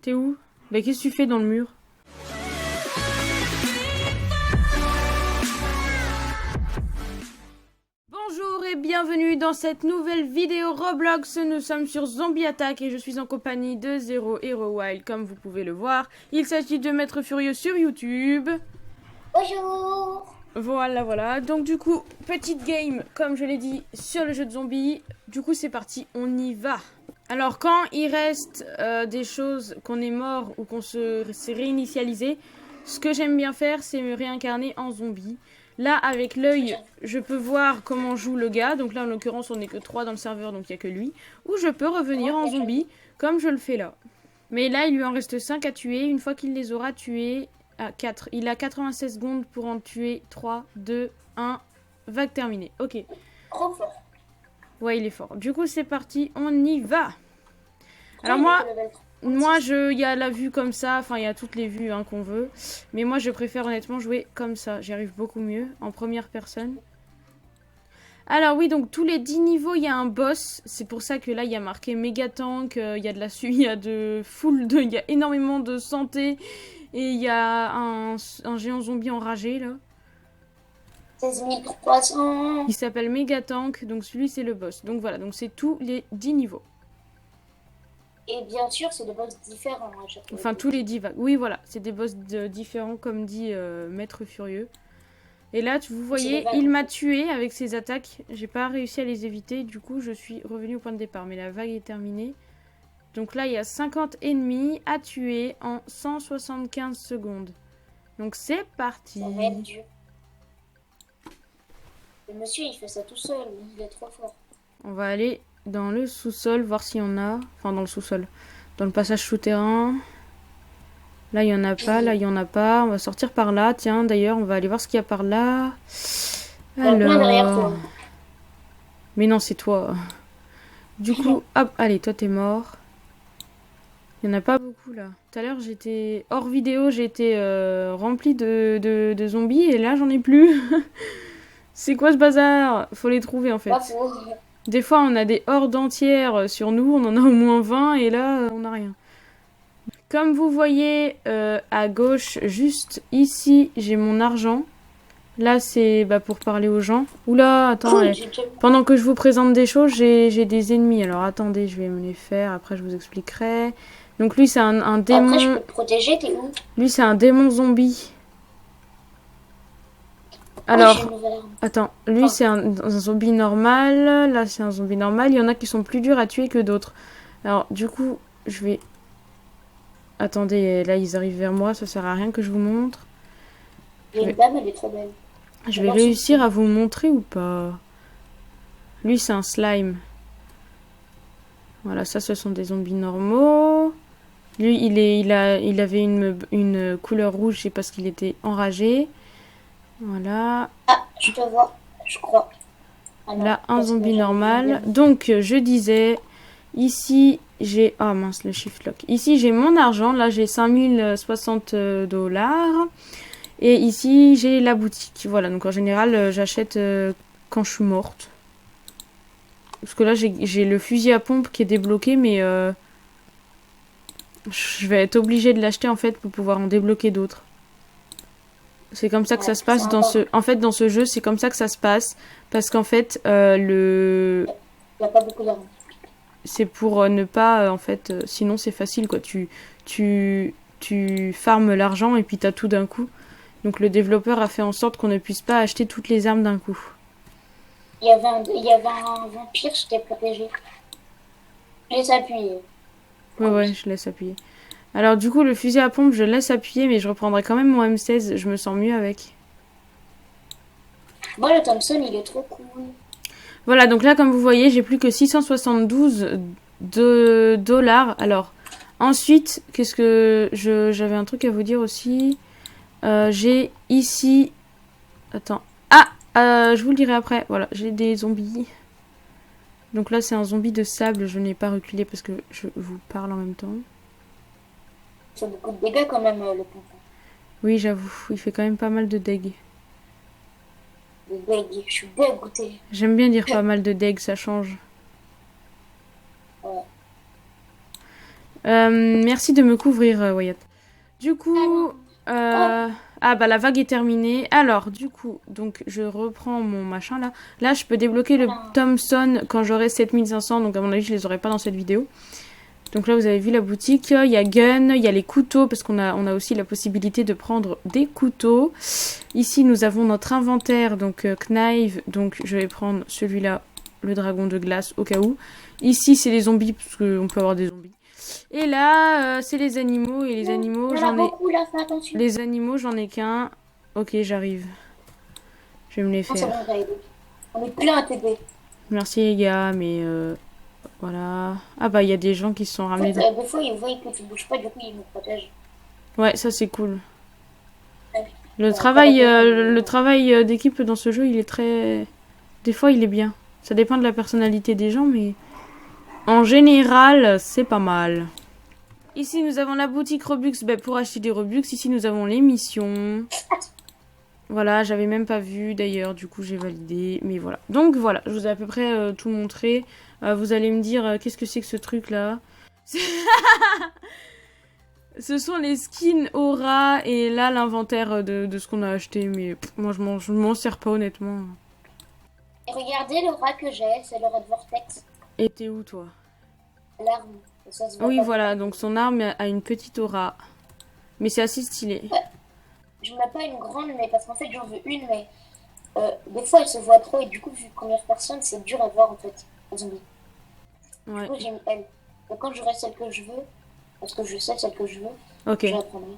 T'es où? Bah qu'est-ce que tu fais dans le mur? Bonjour et bienvenue dans cette nouvelle vidéo Roblox. Nous sommes sur Zombie Attack et je suis en compagnie de Zero Hero Wild comme vous pouvez le voir. Il s'agit de Maître Furieux sur YouTube. Bonjour. Voilà. Donc du coup, petite game, comme je l'ai dit, sur le jeu de zombies. Du coup, c'est parti, on y va. Alors, quand il reste des choses qu'on est mort ou qu'on s'est réinitialisé, ce que j'aime bien faire, c'est me réincarner en zombie. Là, avec l'œil, je peux voir comment joue le gars. Donc là, en l'occurrence, on n'est que 3 dans le serveur, donc il n'y a que lui. Ou je peux revenir en zombie, comme je le fais là. Mais là, il lui en reste 5 à tuer. Une fois qu'il les aura tués... Ah, 4. Il a 96 secondes pour en tuer 3, 2, 1. Vague terminée. Ok. Trop fort. Ouais, il est fort. Du coup, c'est parti. On y va. Alors moi, il y a la vue comme ça. Enfin, il y a toutes les vues qu'on veut. Mais moi, je préfère honnêtement jouer comme ça. J'y arrive beaucoup mieux. En première personne. Alors oui, donc tous les 10 niveaux, il y a un boss. C'est pour ça que là, il y a marqué méga tank. Il y a de la il y a il y a énormément de santé. Et il y a un géant zombie enragé, là. 16 300. Il s'appelle Megatank, donc celui c'est le boss. Donc voilà, donc c'est tous les 10 niveaux. Et bien sûr, c'est des boss différents à chaque fois. Enfin, tous les 10 vagues. Oui, voilà, c'est des boss différents, comme dit Maître Furieux. Et là, vous voyez, il m'a tué avec ses attaques. J'ai pas réussi à les éviter, du coup, je suis revenue au point de départ. Mais la vague est terminée. Donc là, il y a 50 ennemis à tuer en 175 secondes. Donc c'est parti. Ça va être dur. Le monsieur, il fait ça tout seul. Il est trop fort. On va aller dans le sous-sol, voir s'il y en a. Enfin, dans le sous-sol. Dans le passage souterrain. Là, il n'y en a pas. Là, il n'y en a pas. On va sortir par là. Tiens, d'ailleurs, on va aller voir ce qu'il y a par là. Alors... Mais non, c'est toi. Du coup, hop, allez, toi, t'es mort. Il n'y en a pas beaucoup là. Tout à l'heure, j'étais hors vidéo, j'étais remplie de zombies et là, j'en ai plus. C'est quoi ce bazar? Faut les trouver en fait. Des fois, on a des hordes entières sur nous, on en a au moins 20 et là, on n'a rien. Comme vous voyez à gauche, juste ici, j'ai mon argent. Là, c'est pour parler aux gens. Oula, attends, pendant que je vous présente des choses, j'ai des ennemis. Alors attendez, je vais me les faire, après je vous expliquerai. Donc lui c'est un démon. Après, je peux te protéger, t'es où? Lui c'est un démon zombie. Alors, attends, lui c'est un zombie normal. Là c'est un zombie normal. Il y en a qui sont plus durs à tuer que d'autres. Alors du coup, je vais... Attendez, là ils arrivent vers moi, ça sert à rien que je vous montre. Il y a une dame, elle est trop belle. Je vais réussir à vous montrer ou pas? Lui c'est un slime. Voilà, ça ce sont des zombies normaux. Lui, il avait une couleur rouge, c'est parce qu'il était enragé. Voilà. Ah, je te vois, je crois. Ah non, là, un zombie normal. Donc, je disais, ici, j'ai... Ah mince, le shift lock. Ici, j'ai mon argent. Là, j'ai 5060 $. Et ici, j'ai la boutique. Voilà, donc en général, j'achète quand je suis morte. Parce que là, j'ai le fusil à pompe qui est débloqué, mais... je vais être obligée de l'acheter en fait pour pouvoir en débloquer d'autres. C'est comme ça que ça se passe dans ce... En fait, dans ce jeu, c'est comme ça que ça se passe. Parce qu'en fait, Il n'y a pas beaucoup d'argent. C'est pour ne pas... en fait, sinon c'est facile quoi. Tu farmes l'argent et puis t'as tout d'un coup. Donc le développeur a fait en sorte qu'on ne puisse pas acheter toutes les armes d'un coup. Il y avait un vampire, je t'ai protégé. Je laisse appuyer. Ouais, je laisse appuyer. Alors du coup, le fusil à pompe, je laisse appuyer, mais je reprendrai quand même mon M16. Je me sens mieux avec. Moi, le Thompson, il est trop cool. Voilà, donc là, comme vous voyez, j'ai plus que 672 $. Alors, ensuite, qu'est-ce que... J'avais un truc à vous dire aussi. J'ai ici... Attends. Ah, je vous le dirai après. Voilà, j'ai des zombies. Donc là, c'est un zombie de sable. Je n'ai pas reculé parce que je vous parle en même temps. Il fait beaucoup de dégâts quand même, le pompon. Oui, j'avoue. Il fait quand même pas mal de dégâts. Je suis dégoûtée. J'aime bien dire pas mal de dégâts, ça change. Ouais. Merci de me couvrir, Wyatt. Du coup, ah bah la vague est terminée. Alors, du coup, donc je reprends mon machin là. Là, je peux débloquer le Thompson quand j'aurai 7500. Donc à mon avis, je les aurai pas dans cette vidéo. Donc là, vous avez vu la boutique. Il y a gun, il y a les couteaux parce on a aussi la possibilité de prendre des couteaux. Ici, nous avons notre inventaire, donc knife. Donc je vais prendre celui-là, le dragon de glace au cas où. Ici, c'est les zombies parce qu'on peut avoir des zombies. Et là, c'est les animaux. Et les animaux, j'en ai... beaucoup là, fais attention. Les animaux, j'en ai qu'un. Ok, j'arrive. Je vais me les Non, c'est faire. bon, on va aider. On est plein à t'aider. Merci les gars, mais voilà. Ah bah, il y a des gens qui se sont En ramenés. fait, des fois, ils voient que tu bouges pas, du coup, ils nous protègent. Ouais, ça c'est cool. Ouais. Le Ouais, travail, pas la peine, le travail d'équipe dans ce jeu, il est très... Des fois, il est bien. Ça dépend de la personnalité des gens, mais en général, c'est pas mal. Ici, nous avons la boutique Robux pour acheter des Robux. Ici, nous avons les missions. Voilà, j'avais même pas vu d'ailleurs, du coup j'ai validé, mais voilà. Donc voilà, je vous ai à peu près tout montré. Vous allez me dire, qu'est-ce que c'est que ce truc là? Ce sont les skins Aura et là l'inventaire de ce qu'on a acheté, mais moi je m'en sers pas honnêtement. Et regardez le rat que j'ai, c'est le rat de Vortex. Et t'es où toi? L'arme. Ça se voit Oui pas. voilà, donc son arme a une petite aura. Mais c'est assez stylé. Ouais. Je mets pas une grande, mais parce qu'en fait j'en veux une, mais des fois elle se voit trop et du coup, vu première personne, c'est dur à voir en fait, les zombies. Ouais. Du coup, j'ai mis elle. Donc quand j'aurai celle que je veux, parce que je sais celle que je veux, Ok. je la prendrai.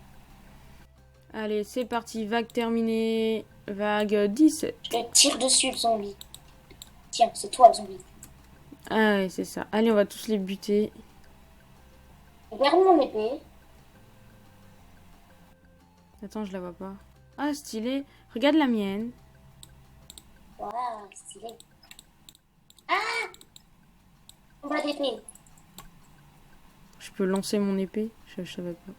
Allez, c'est parti, vague terminée. Vague 10. Je te tire dessus le zombie. Tiens, c'est toi le zombie. Ah ouais, c'est ça. Allez, on va tous les buter. Regarde mon épée. Attends, je la vois pas. Ah, stylé. Regarde la mienne. Voilà, stylé. Ah, on va d'épée. Je peux lancer mon épée. Je savais pas.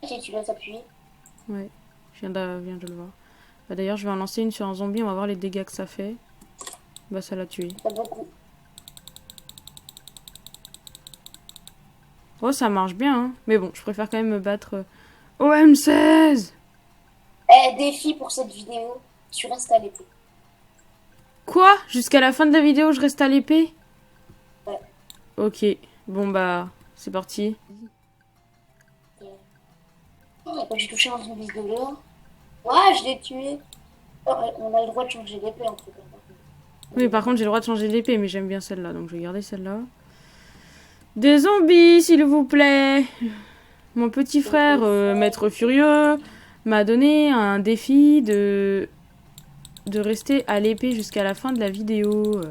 Si tu laisses appuyer. Ouais, je viens de le voir. Bah, d'ailleurs, je vais en lancer une sur un zombie. On va voir les dégâts que ça fait. Bah, ça l'a tué. Pas beaucoup. Oh, ça marche bien, hein. Mais bon, je préfère quand même me battre au M16. Défi pour cette vidéo. Tu restes à l'épée. Quoi? Jusqu'à la fin de la vidéo, je reste à l'épée? Ouais. Ok. Bon, bah, c'est parti. J'ai touché un zombie de l'or. Ouais, je l'ai tué. Oh, on a le droit de changer d'épée en tout cas. Oui, par contre, j'ai le droit de changer d'épée, mais j'aime bien celle-là, donc je vais garder celle-là. Des zombies, s'il vous plaît. Mon petit frère, Maître Furieux, m'a donné un défi de rester à l'épée jusqu'à la fin de la vidéo.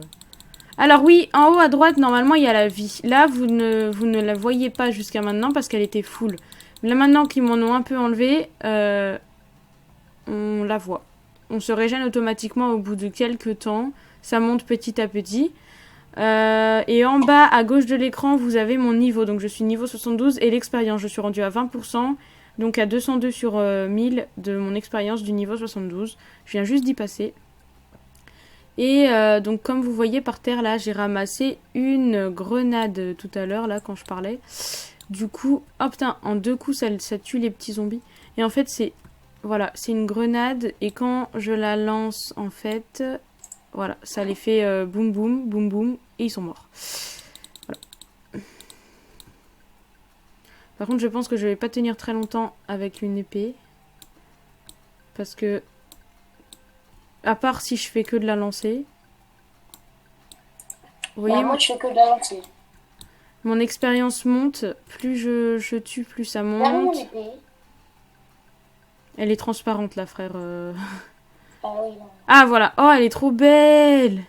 Alors oui, en haut à droite, normalement, il y a la vie. Là, vous ne la voyez pas jusqu'à maintenant parce qu'elle était full. Là, maintenant qu'ils m'en ont un peu enlevé, on la voit. On se régène automatiquement au bout de quelques temps. Ça monte petit à petit. Et en bas, à gauche de l'écran, vous avez mon niveau. Donc je suis niveau 72 et l'expérience. Je suis rendue à 20%. Donc à 202 sur 1000 de mon expérience du niveau 72. Je viens juste d'y passer. Et donc comme vous voyez par terre là, j'ai ramassé une grenade tout à l'heure là quand je parlais. Du coup, oh putain, en 2 coups ça tue les petits zombies. Et en fait c'est, voilà, c'est une grenade et quand je la lance en fait, voilà, ça les fait boum boum, boum boum et ils sont morts. Voilà. Par contre je pense que je vais pas tenir très longtemps avec une épée. Parce que, à part si je fais que de la lancer. Vous voyez, Moi, je fais que de la lancer. mon expérience monte, plus je tue, plus ça Regarde mon monte. épée. Elle est transparente, la frère. Ah oui, non. Ah, voilà. Oh, elle est trop belle.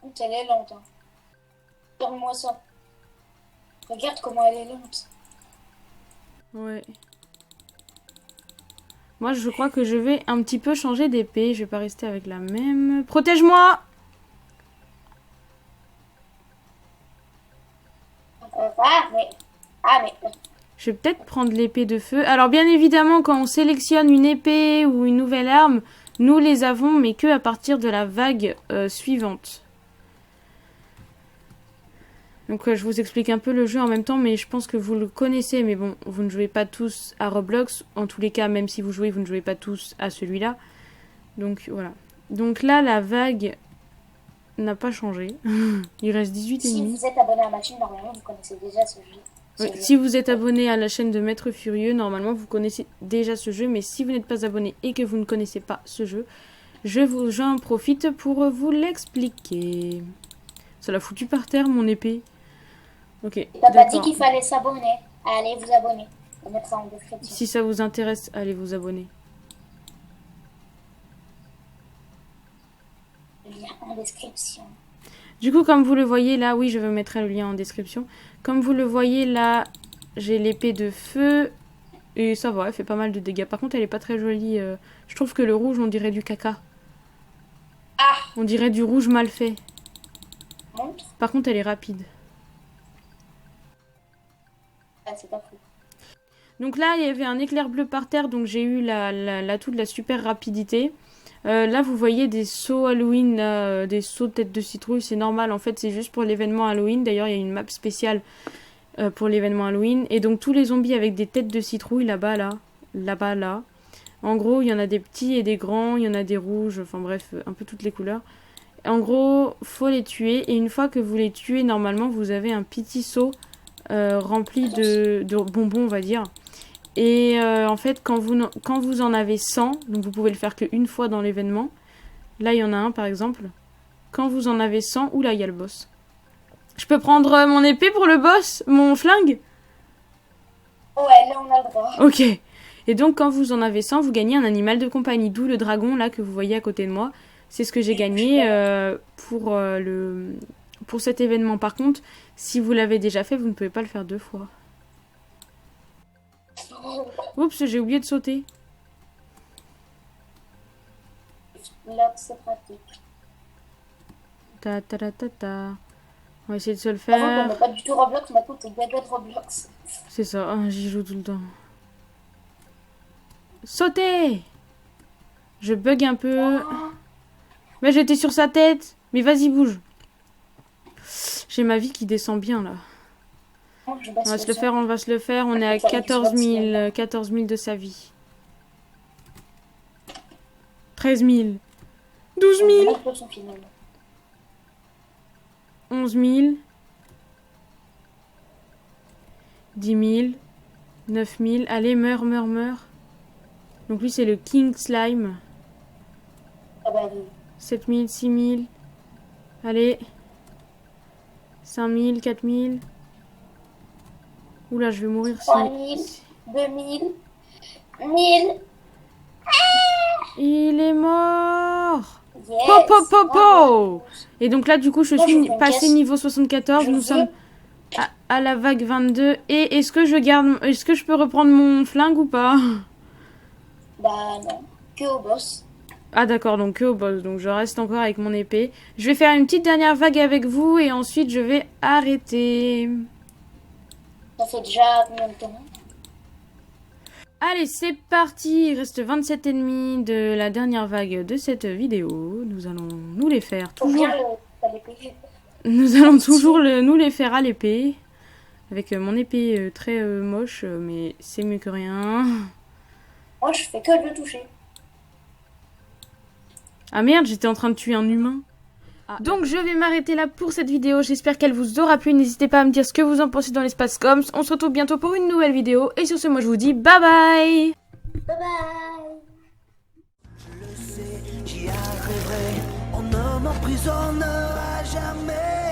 Elle est lente. Hein. Regarde-moi ça. Regarde comment elle est lente. Ouais. Moi, je crois que je vais un petit peu changer d'épée. Je vais pas rester avec la même. Protège-moi! Ah, mais. Je vais peut-être prendre l'épée de feu. Alors, bien évidemment, quand on sélectionne une épée ou une nouvelle arme, nous les avons, mais que à partir de la vague suivante. Donc je vous explique un peu le jeu en même temps, mais je pense que vous le connaissez. Mais bon, vous ne jouez pas tous à Roblox. En tous les cas, même si vous jouez, vous ne jouez pas tous à celui-là. Donc voilà. Donc là, la vague n'a pas changé. Il reste 18 Si ennemis. vous êtes abonné à ma chaîne, normalement, vous connaissez déjà ce jeu. Oui, si vous êtes abonné à la chaîne de Maître Furieux, normalement vous connaissez déjà ce jeu. Mais si vous n'êtes pas abonné et que vous ne connaissez pas ce jeu, j'en profite pour vous l'expliquer. Ça l'a foutu par terre, mon épée. Ok, Papa dit d'accord. qu'il fallait s'abonner. Allez vous abonner. On mettra en description. Si ça vous intéresse, allez vous abonner. Lien en description. Du coup, comme vous le voyez là, oui, je vous mettrai le lien en description. Comme vous le voyez là, j'ai l'épée de feu. Et ça va, elle fait pas mal de dégâts. Par contre, elle est pas très jolie. Je trouve que le rouge, on dirait du caca. Ah, On dirait du rouge mal fait. montre. Par contre, elle est rapide. Ah, c'est pas fou. Donc là, il y avait un éclair bleu par terre, donc j'ai eu l'atout de la super rapidité. Là, vous voyez des sauts Halloween, là, des sauts tête de citrouille, c'est normal. En fait, c'est juste pour l'événement Halloween. D'ailleurs, il y a une map spéciale pour l'événement Halloween. Et donc, tous les zombies avec des têtes de citrouille, là-bas, là-bas, là. En gros, il y en a des petits et des grands, il y en a des rouges, enfin bref, un peu toutes les couleurs. En gros, faut les tuer. Et une fois que vous les tuez, normalement, vous avez un petit seau rempli de bonbons, on va dire. Et en fait, quand vous en avez 100, donc vous pouvez le faire qu'une fois dans l'événement. Là, il y en a un, par exemple. Quand vous en avez 100, oula, il y a le boss. Je peux prendre mon épée pour le boss? Mon flingue? Ouais, là on a le droit. Ok. Et donc, quand vous en avez 100, vous gagnez un animal de compagnie. D'où le dragon, là, que vous voyez à côté de moi. C'est ce que j'ai gagné pour cet événement. Par contre, si vous l'avez déjà fait, vous ne pouvez pas le faire 2 fois. Oups, j'ai oublié de sauter. Là c'est pratique. Ta ta ta ta ta. On va essayer de se le Avant, on faire. n'est pas du tout Roblox, maintenant t'es gaga de Roblox. C'est ça, ah, j'y joue tout le temps. Sautez! Je bug un peu. Mais j'étais sur sa tête. Mais vas-y, bouge. J'ai ma vie qui descend bien là. Oh, je On va baisse se le faire, on va se le faire. On est à 14 000 de sa vie. 13 000. 12 000. 11 000. 10 000. 9 000. Allez, meurs, meurs, meurs. Donc lui, c'est le King Slime. Ah bah oui. 7 000, 6 000. Allez. 5 000, 4 000. Oula, je vais mourir si... 3 000, 2 000, 1000. Il est mort. Yes. Po, po, po, Bravo. po. Et donc là, du coup, je Moi, suis je fais une passé caisse. niveau 74. Je Nous veux- sommes à la vague 22. Et est-ce que je peux reprendre mon flingue ou pas? Bah non, que au boss. Ah d'accord, donc que au boss. Donc je reste encore avec mon épée. Je vais faire une petite dernière vague avec vous et ensuite je vais arrêter. Ça fait déjà combien de temps? Allez, c'est parti. Il reste 27 ennemis de la dernière vague de cette vidéo. Nous allons nous les faire Faut toujours. bien le payer. Nous allons toujours nous les faire à l'épée. Avec mon épée très moche, mais c'est mieux que rien. Moi je fais que le toucher. Ah merde, j'étais en train de tuer un humain. Donc je vais m'arrêter là pour cette vidéo. J'espère qu'elle vous aura plu. N'hésitez pas à me dire ce que vous en pensez dans l'espace coms. On se retrouve bientôt pour une nouvelle vidéo. Et sur ce, moi je vous dis bye bye. Bye bye. Je le sais, j'y arriverai. On ne m'emprisonnera jamais.